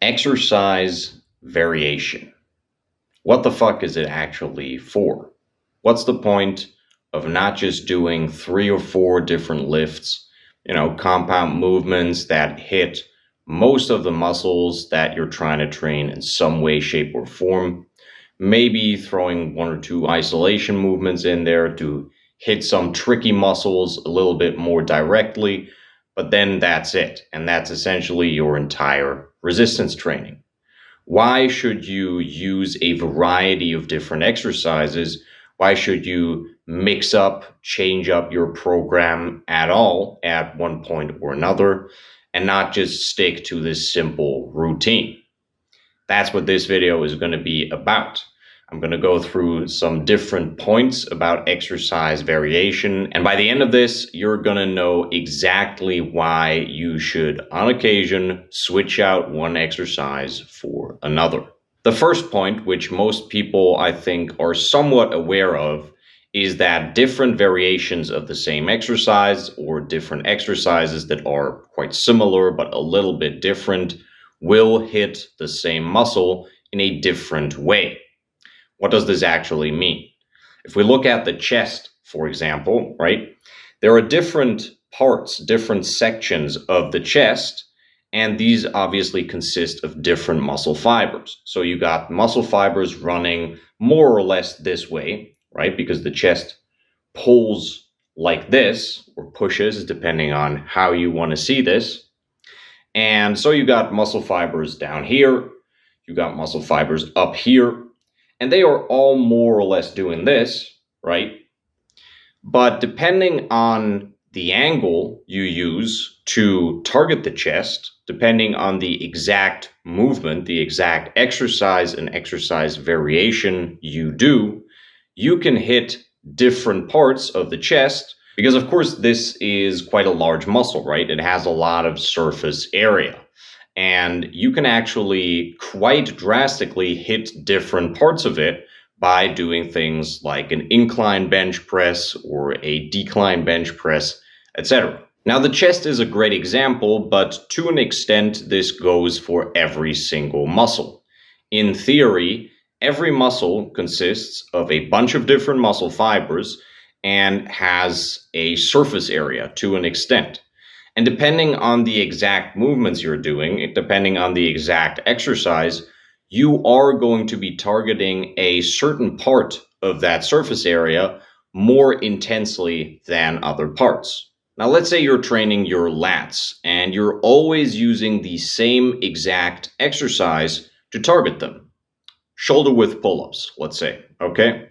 Exercise variation. What the fuck is it actually for? What's the point of not just doing 3 or 4 different lifts, compound movements that hit most of the muscles that you're trying to train in some way, shape, or form? Maybe throwing 1 or 2 isolation movements in there to hit some tricky muscles a little bit more directly, but then that's it. And that's essentially your entire resistance training. Why should you use a variety of different exercises? Why should you mix up, change up your program at all at one point or another and not just stick to this simple routine? That's what this video is going to be about. I'm going to go through some different points about exercise variation. And by the end of this, you're going to know exactly why you should, on occasion, switch out one exercise for another. The first point, which most people, I think, are somewhat aware of, is that different variations of the same exercise or different exercises that are quite similar but a little bit different will hit the same muscle in a different way. What does this actually mean? If we look at the chest, for example, right, there are different parts, different sections of the chest, and these obviously consist of different muscle fibers. So you got muscle fibers running more or less this way, right, because the chest pulls like this, or pushes, depending on how you want to see this. And so you got muscle fibers down here, you got muscle fibers up here, and they are all more or less doing this, right? But depending on the angle you use to target the chest, depending on the exact movement, the exact exercise and exercise variation you do, you can hit different parts of the chest because, of course, this is quite a large muscle, right? It has a lot of surface area. And you can actually quite drastically hit different parts of it by doing things like an incline bench press or a decline bench press, etc. Now, the chest is a great example, but to an extent, this goes for every single muscle. In theory, every muscle consists of a bunch of different muscle fibers and has a surface area to an extent. And depending on the exact movements you're doing, depending on the exact exercise, you are going to be targeting a certain part of that surface area more intensely than other parts. Now, let's say you're training your lats and you're always using the same exact exercise to target them. Shoulder width pull-ups, let's say, okay?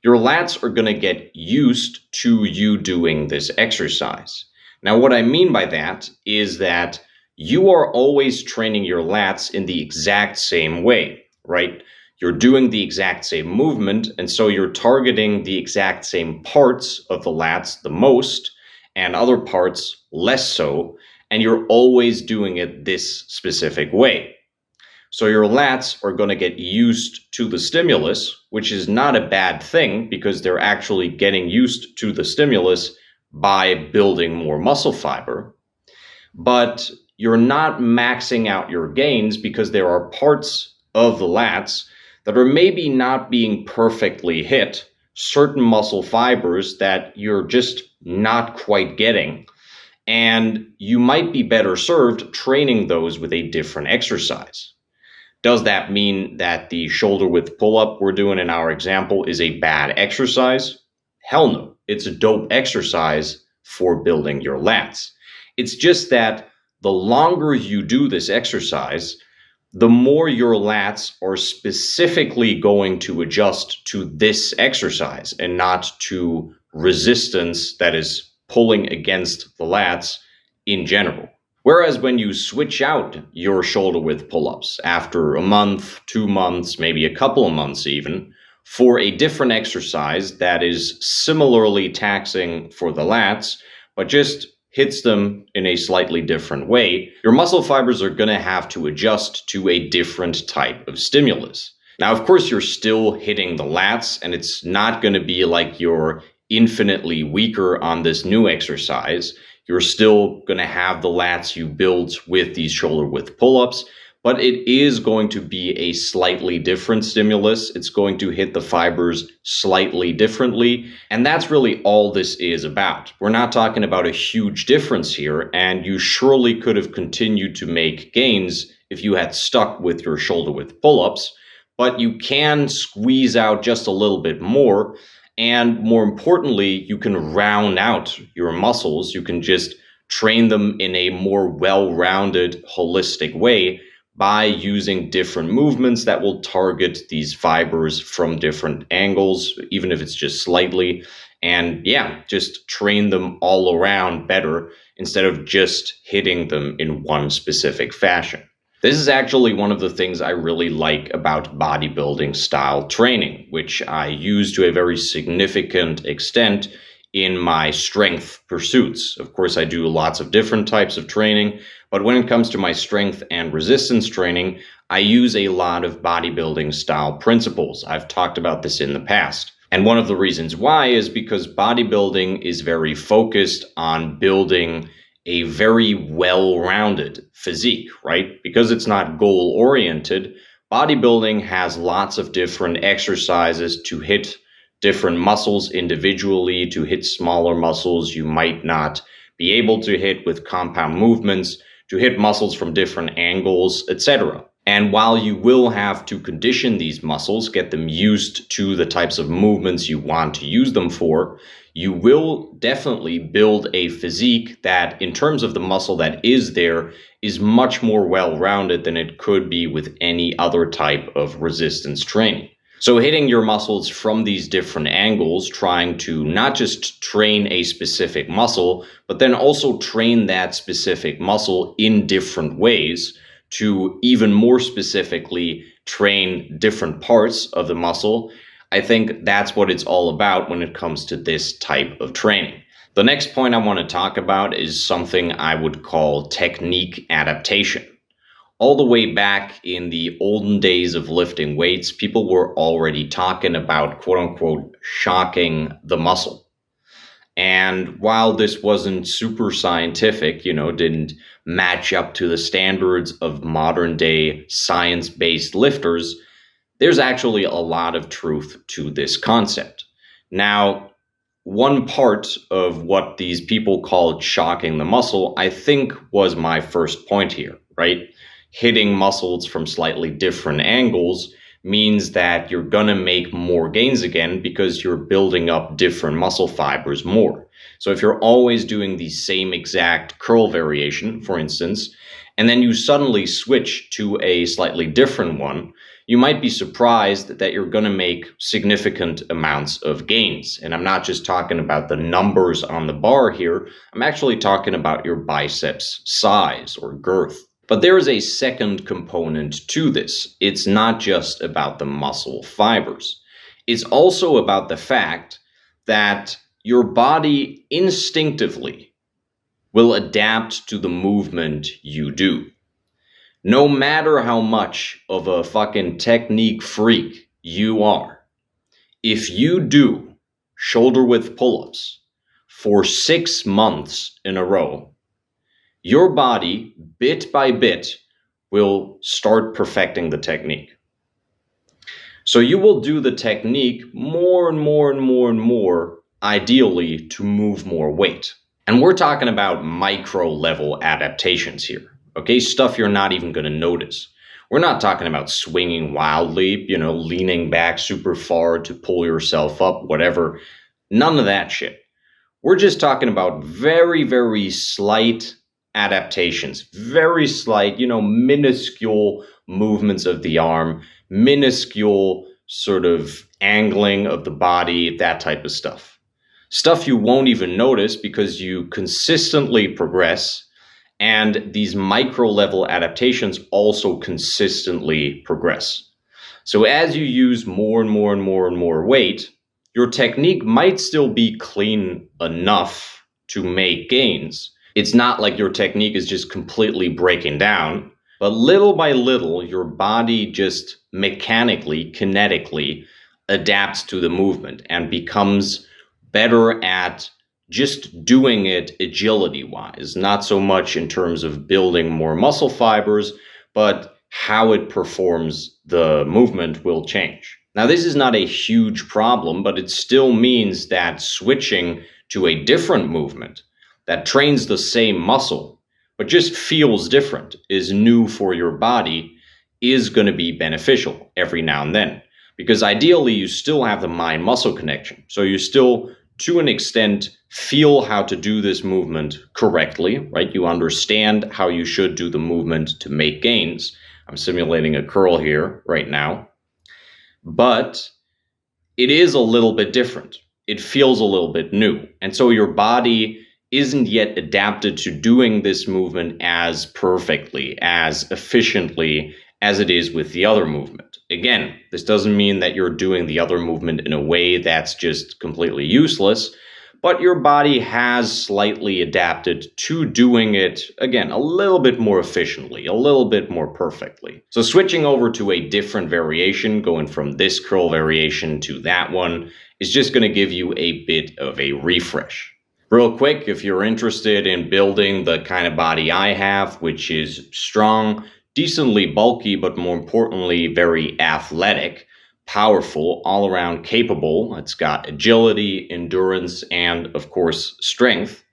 Your lats are going to get used to you doing this exercise. Now, what I mean by that is that you are always training your lats in the exact same way, right? You're doing the exact same movement, and so you're targeting the exact same parts of the lats the most, and other parts less so, and you're always doing it this specific way. So your lats are going to get used to the stimulus, which is not a bad thing because they're actually getting used to the stimulus by building more muscle fiber, but you're not maxing out your gains because there are parts of the lats that are maybe not being perfectly hit, certain muscle fibers that you're just not quite getting, and you might be better served training those with a different exercise. Does that mean that the shoulder width pull-up we're doing in our example is a bad exercise? Hell no. It's a dope exercise for building your lats. It's just that the longer you do this exercise, the more your lats are specifically going to adjust to this exercise and not to resistance that is pulling against the lats in general. Whereas when you switch out your shoulder width pull-ups after a month, 2 months, maybe a couple of months even, for a different exercise that is similarly taxing for the lats, but just hits them in a slightly different way, your muscle fibers are going to have to adjust to a different type of stimulus. Now, of course, you're still hitting the lats, and it's not going to be like you're infinitely weaker on this new exercise. You're still going to have the lats you built with these shoulder width pull-ups, but it is going to be a slightly different stimulus. It's going to hit the fibers slightly differently. And that's really all this is about. We're not talking about a huge difference here, and you surely could have continued to make gains if you had stuck with your shoulder width pull-ups, but you can squeeze out just a little bit more. And more importantly, you can round out your muscles. You can just train them in a more well-rounded, holistic way by using different movements that will target these fibers from different angles, even if it's just slightly. And yeah, just train them all around better instead of just hitting them in one specific fashion. This is actually one of the things I really like about bodybuilding style training, which I use to a very significant extent in my strength pursuits. Of course, I do lots of different types of training, but when it comes to my strength and resistance training, I use a lot of bodybuilding style principles. I've talked about this in the past. And one of the reasons why is because bodybuilding is very focused on building a very well-rounded physique, right? Because it's not goal-oriented, bodybuilding has lots of different exercises to hit different muscles individually, to hit smaller muscles you might not be able to hit with compound movements, to hit muscles from different angles, etc. And while you will have to condition these muscles, get them used to the types of movements you want to use them for, you will definitely build a physique that, in terms of the muscle that is there, is much more well-rounded than it could be with any other type of resistance training. So hitting your muscles from these different angles, trying to not just train a specific muscle, but then also train that specific muscle in different ways to even more specifically train different parts of the muscle. I think that's what it's all about when it comes to this type of training. The next point I want to talk about is something I would call technique adaptation. All the way back in the olden days of lifting weights, people were already talking about, quote unquote, shocking the muscle. And while this wasn't super scientific, didn't match up to the standards of modern day science-based lifters, there's actually a lot of truth to this concept. Now, one part of what these people called shocking the muscle, I think, was my first point here, right? Hitting muscles from slightly different angles means that you're going to make more gains again because you're building up different muscle fibers more. So if you're always doing the same exact curl variation, for instance, and then you suddenly switch to a slightly different one, you might be surprised that you're going to make significant amounts of gains. And I'm not just talking about the numbers on the bar here. I'm actually talking about your biceps size or girth. But there is a second component to this. It's not just about the muscle fibers. It's also about the fact that your body instinctively will adapt to the movement you do. No matter how much of a fucking technique freak you are, if you do shoulder width pull-ups for 6 months in a row, your body, bit by bit, will start perfecting the technique. So you will do the technique more and more and more and more, ideally, to move more weight. And we're talking about micro-level adaptations here, okay? Stuff you're not even going to notice. We're not talking about swinging wildly, leaning back super far to pull yourself up, whatever. None of that shit. We're just talking about very, very slight adaptations, very slight, minuscule movements of the arm, minuscule sort of angling of the body, that type of stuff. Stuff you won't even notice because you consistently progress, and these micro level adaptations also consistently progress. So as you use more and more and more and more weight, your technique might still be clean enough to make gains. It's not like your technique is just completely breaking down, but little by little, your body just mechanically, kinetically adapts to the movement and becomes better at just doing it agility-wise, not so much in terms of building more muscle fibers, but how it performs the movement will change. Now, this is not a huge problem, but it still means that switching to a different movement that trains the same muscle, but just feels different, is new for your body, is going to be beneficial every now and then. Because ideally, you still have the mind muscle connection. So you still, to an extent, feel how to do this movement correctly, right? You understand how you should do the movement to make gains. I'm simulating a curl here right now. But it is a little bit different. It feels a little bit new. And so your body isn't yet adapted to doing this movement as perfectly, as efficiently as it is with the other movement. Again, this doesn't mean that you're doing the other movement in a way that's just completely useless, but your body has slightly adapted to doing it, again, a little bit more efficiently, a little bit more perfectly. So switching over to a different variation, going from this curl variation to that one, is just going to give you a bit of a refresh. Real quick, if you're interested in building the kind of body I have, which is strong, decently bulky, but more importantly, very athletic, powerful, all around capable. It's got agility, endurance, and of course, strength.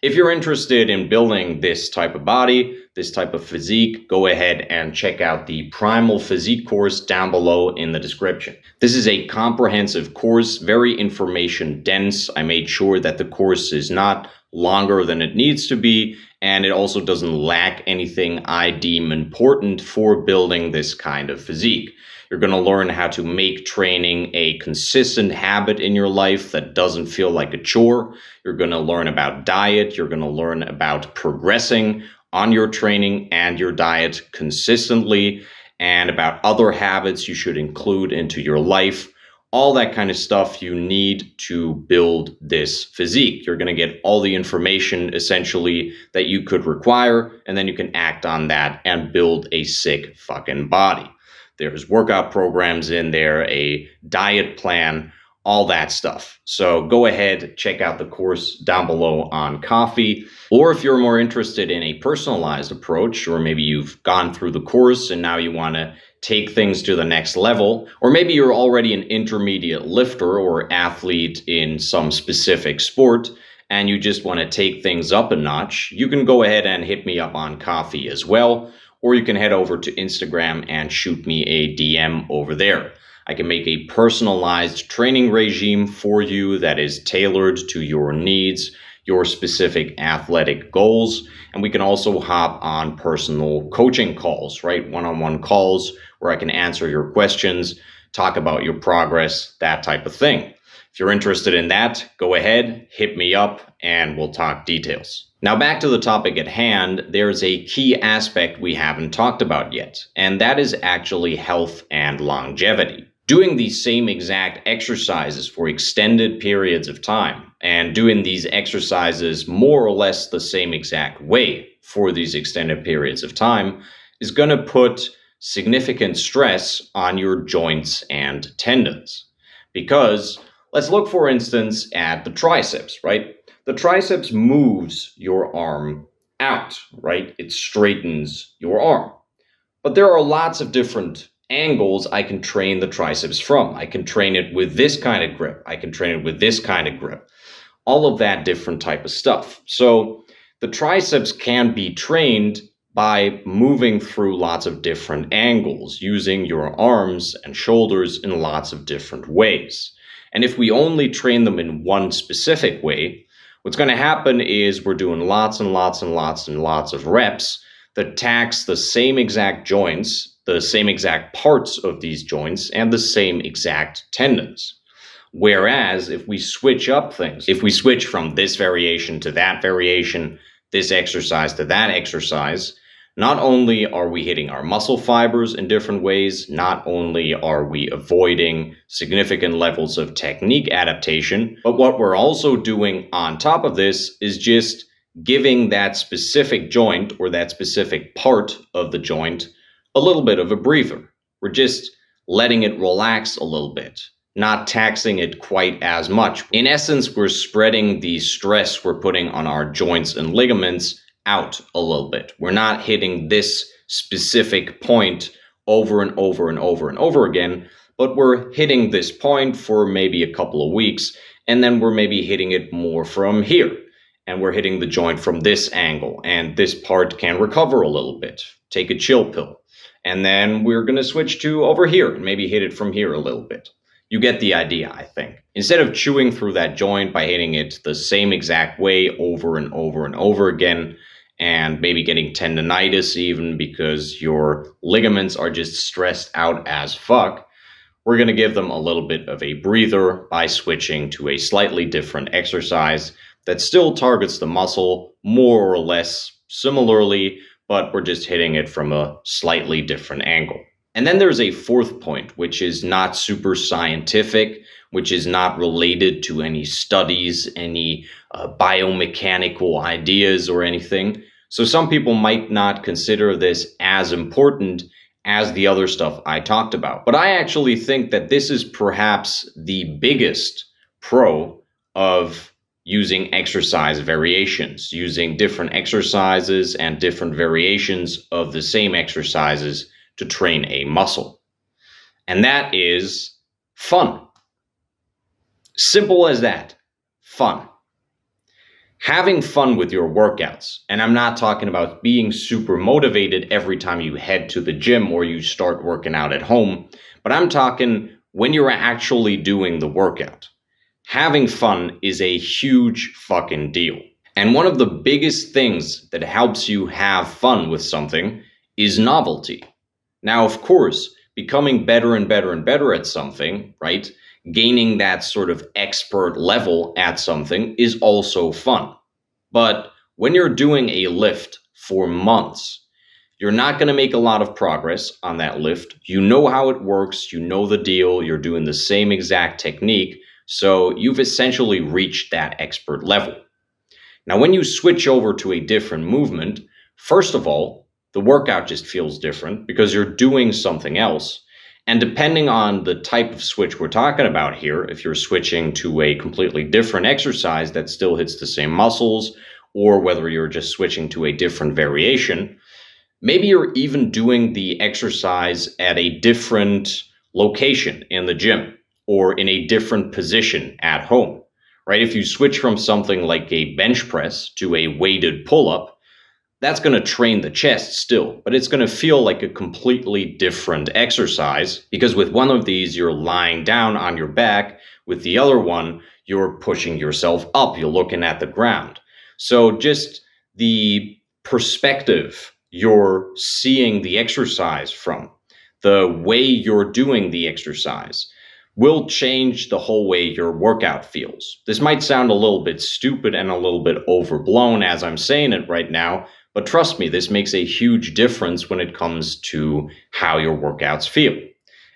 If you're interested in building this type of body, this type of physique, go ahead and check out the Primal Physique course down below in the description. This is a comprehensive course, very information dense. I made sure that the course is not longer than it needs to be, and it also doesn't lack anything I deem important for building this kind of physique. You're going to learn how to make training a consistent habit in your life that doesn't feel like a chore. You're going to learn about diet. You're going to learn about progressing on your training and your diet consistently, and about other habits you should include into your life. All that kind of stuff you need to build this physique. You're going to get all the information essentially that you could require, and then you can act on that and build a sick fucking body. There's workout programs in there, a diet plan, all that stuff. So go ahead, check out the course down below on Ko-fi. Or if you're more interested in a personalized approach, or maybe you've gone through the course and now you want to take things to the next level, or maybe you're already an intermediate lifter or athlete in some specific sport, and you just want to take things up a notch, you can go ahead and hit me up on Ko-fi as well. Or you can head over to Instagram and shoot me a DM over there. I can make a personalized training regime for you that is tailored to your needs, your specific athletic goals. And we can also hop on personal coaching calls, right? One-on-one calls where I can answer your questions, talk about your progress, that type of thing. If you're interested in that, go ahead, hit me up, and we'll talk details. Now back to the topic at hand, there's a key aspect we haven't talked about yet, and that is actually health and longevity. Doing these same exact exercises for extended periods of time, and doing these exercises more or less the same exact way for these extended periods of time, is going to put significant stress on your joints and tendons. Because let's look, for instance, at the triceps, right? The triceps moves your arm out, right? It straightens your arm. But there are lots of different angles I can train the triceps from. I can train it with this kind of grip. I can train it with this kind of grip. All of that different type of stuff. So the triceps can be trained by moving through lots of different angles, using your arms and shoulders in lots of different ways. And if we only train them in one specific way, what's going to happen is we're doing lots and lots and lots and lots of reps that tax the same exact joints, the same exact parts of these joints, and the same exact tendons. Whereas if we switch up things, if we switch from this variation to that variation, this exercise to that exercise, not only are we hitting our muscle fibers in different ways, not only are we avoiding significant levels of technique adaptation, but what we're also doing on top of this is just giving that specific joint or that specific part of the joint a little bit of a breather. We're just letting it relax a little bit, not taxing it quite as much. In essence, we're spreading the stress we're putting on our joints and ligaments out a little bit. We're not hitting this specific point over and over and over and over again, but we're hitting this point for maybe a couple of weeks, and then we're maybe hitting it more from here, and we're hitting the joint from this angle, and this part can recover a little bit. Take a chill pill. And then we're going to switch to over here and maybe hit it from here a little bit. You get the idea, I think. Instead of chewing through that joint by hitting it the same exact way over and over and over again, and maybe getting tendonitis even because your ligaments are just stressed out as fuck, we're going to give them a little bit of a breather by switching to a slightly different exercise that still targets the muscle more or less similarly, but we're just hitting it from a slightly different angle. And then there's a fourth point, which is not super scientific, which is not related to any studies, any biomechanical ideas or anything. So some people might not consider this as important as the other stuff I talked about. But I actually think that this is perhaps the biggest pro of using exercise variations, using different exercises and different variations of the same exercises to train a muscle. And that is fun. Simple as that. Fun. Having fun with your workouts. And I'm not talking about being super motivated every time you head to the gym or you start working out at home, but I'm talking when you're actually doing the workout. Having fun is a huge fucking deal. And one of the biggest things that helps you have fun with something is novelty. Now, of course, becoming better and better and better at something, right? Gaining that sort of expert level at something is also fun. But when you're doing a lift for months, you're not going to make a lot of progress on that lift. You know how it works. You know the deal. You're doing the same exact technique. So you've essentially reached that expert level. Now, when you switch over to a different movement, first of all, the workout just feels different because you're doing something else. And depending on the type of switch we're talking about here, if you're switching to a completely different exercise that still hits the same muscles, or whether you're just switching to a different variation, maybe you're even doing the exercise at a different location in the gym or in a different position at home, right? If you switch from something like a bench press to a weighted pull-up, that's going to train the chest still, but it's going to feel like a completely different exercise because with one of these, you're lying down on your back. With the other one, you're pushing yourself up. You're looking at the ground. So just the perspective you're seeing the exercise from, the way you're doing the exercise, will change the whole way your workout feels. This might sound a little bit stupid and a little bit overblown as I'm saying it right now, but trust me, this makes a huge difference when it comes to how your workouts feel.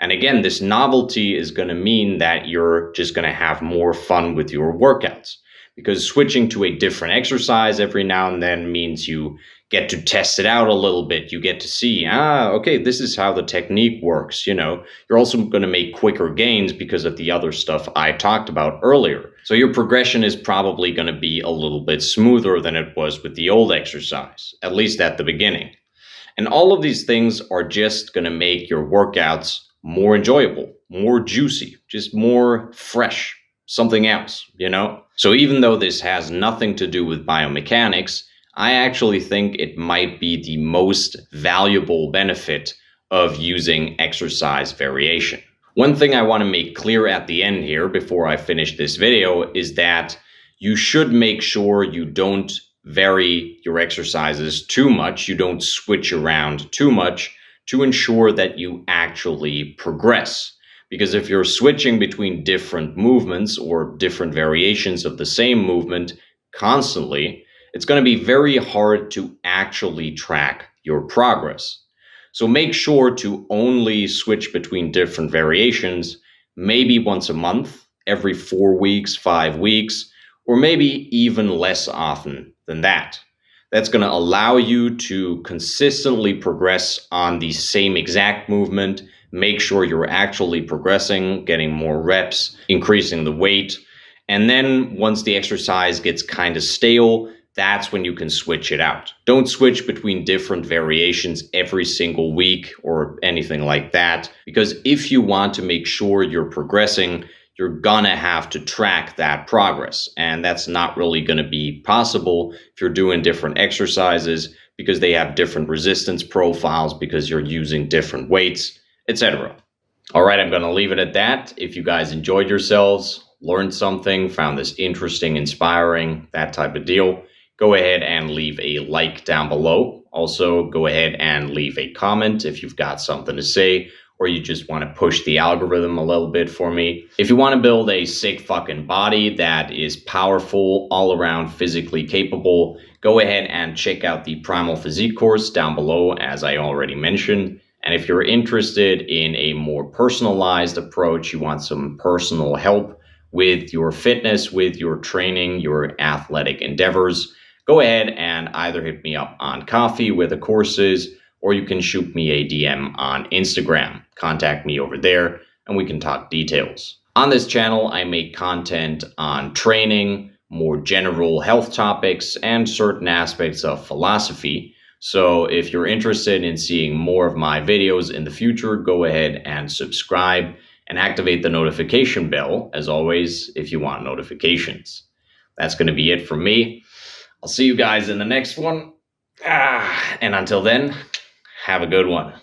And again, this novelty is going to mean that you're just going to have more fun with your workouts because switching to a different exercise every now and then means you get to test it out a little bit. You get to see, okay, this is how the technique works. You know, you're also going to make quicker gains because of the other stuff I talked about earlier. So your progression is probably going to be a little bit smoother than it was with the old exercise, at least at the beginning. And all of these things are just going to make your workouts more enjoyable, more juicy, just more fresh, something else, you know? So even though this has nothing to do with biomechanics, I actually think it might be the most valuable benefit of using exercise variation. One thing I want to make clear at the end here before I finish this video is that you should make sure you don't vary your exercises too much, you don't switch around too much to ensure that you actually progress. Because if you're switching between different movements or different variations of the same movement constantly, it's going to be very hard to actually track your progress. So make sure to only switch between different variations, maybe once a month, every 4 weeks, 5 weeks, or maybe even less often than that. That's going to allow you to consistently progress on the same exact movement, make sure you're actually progressing, getting more reps, increasing the weight. And then once the exercise gets kind of stale, that's when you can switch it out. Don't switch between different variations every single week or anything like that, because if you want to make sure you're progressing, you're gonna have to track that progress. And that's not really gonna be possible if you're doing different exercises, because they have different resistance profiles, because you're using different weights, etc. All right, I'm going to leave it at that. If you guys enjoyed yourselves, learned something, found this interesting, inspiring, that type of deal, go ahead and leave a like down below. Also, go ahead and leave a comment if you've got something to say, or you just want to push the algorithm a little bit for me. If you want to build a sick fucking body that is powerful, all around physically capable, go ahead and check out the Primal Physique course down below, as I already mentioned. And if you're interested in a more personalized approach, you want some personal help with your fitness, with your training, your athletic endeavors, go ahead and either hit me up on Coffee with the courses, or you can shoot me a DM on Instagram. Contact me over there and we can talk details. On this channel, I make content on training, more general health topics, and certain aspects of philosophy. So if you're interested in seeing more of my videos in the future, go ahead and subscribe and activate the notification bell, as always, if you want notifications. That's going to be it from me. I'll see you guys in the next one. And until then, have a good one.